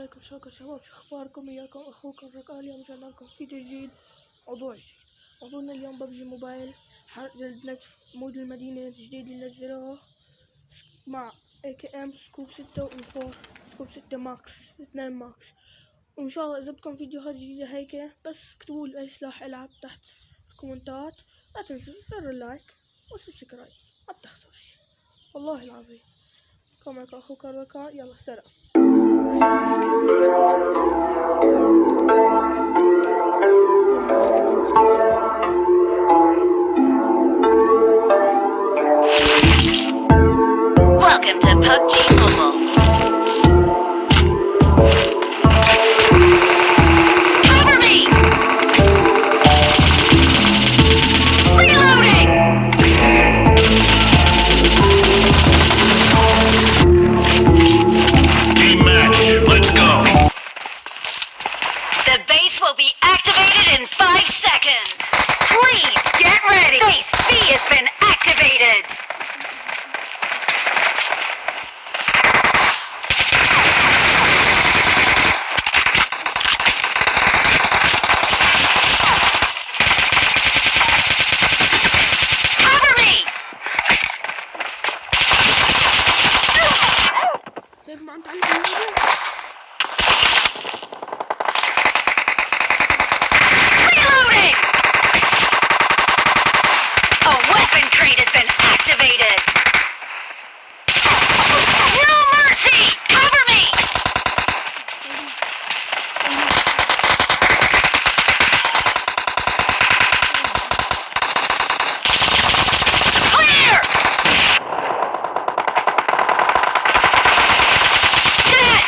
عليكم شكرا شباب، شو اخباركم؟ وياكم اخوكم ركان. اليوم جانا لكم فيديو جديد. موضوع جديد. موضوعنا اليوم ببجي موبايل، جلد مود المدينه الجديد اللي نزلوه مع AKM سكوب 6 و4 سكوب 6 ماكس 2 ماكس. وان شاء الله اذا بدكم فيديوهات جديده هيك بس اكتبوا لي اي سلاح العب تحت الكومنتات. لا تنسوا زر اللايك والسبسكرايب، ما بتخسروا شي والله العظيم. كون معكم اخوكم ركان، يلا سلام. Welcome to PUBG Mobile. Cover me! Reloading! Team match, let's go! The base will be activated in 5 seconds. Please get ready. Base B has been activated. Cover me! ما عم تعلم Reloading! A weapon crate has been activated. No mercy! Cover me! Clear! Dead!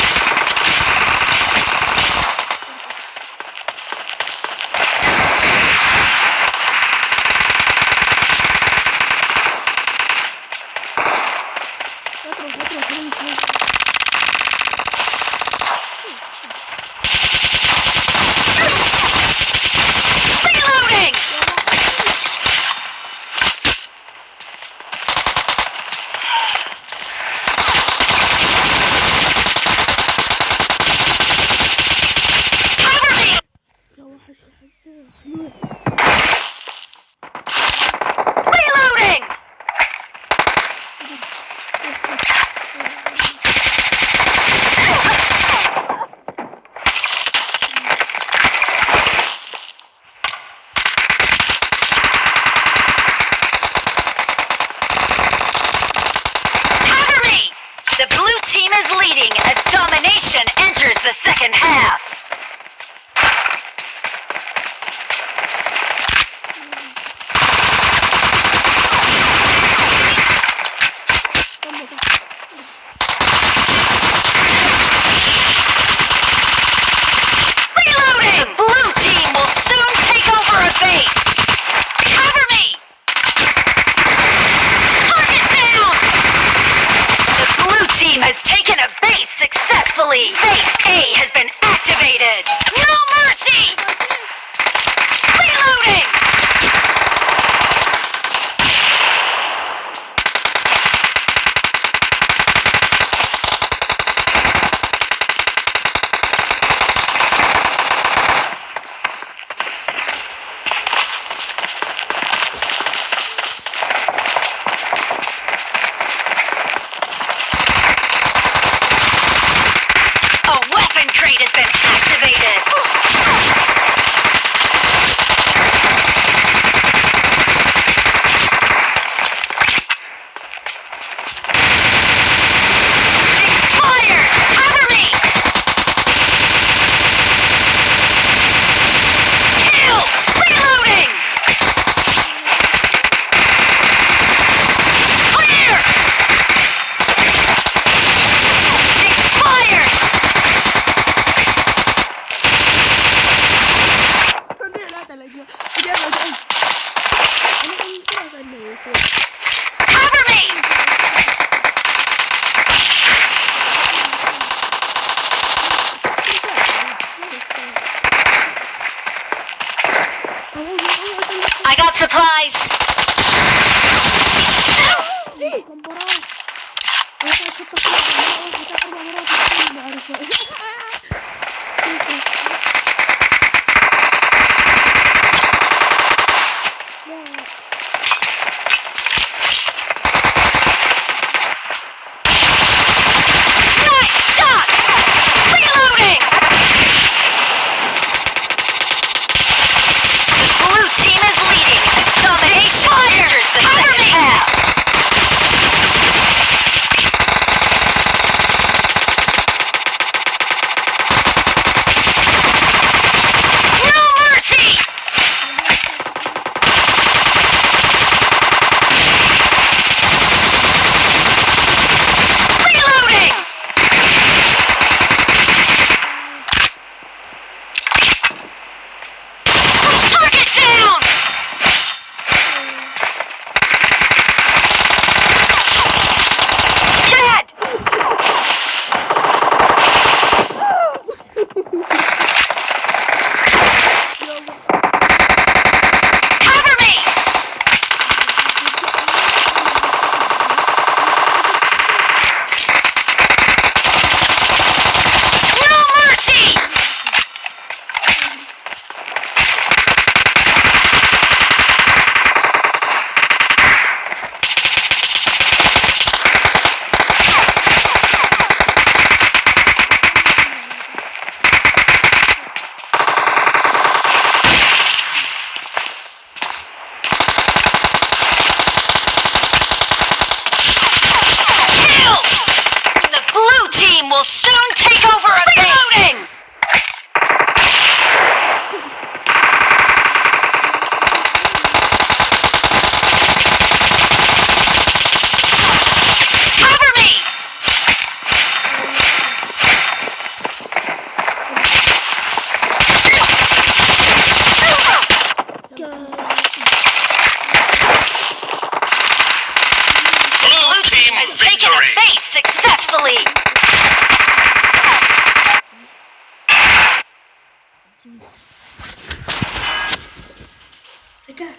Reloading! Cover me! Reloading! Cover me! The blue team is leading as domination enters the second half. Reloading! The blue team will soon take over a base. Cover me! Target down! The blue team has taken a base successfully. Base A has been activated. No mercy! Reloading! A weapon crate has been activated. Expired! Cover me! Killed! Reloading! Clear! Expired! Cover me! I got supplies. successfully. رجال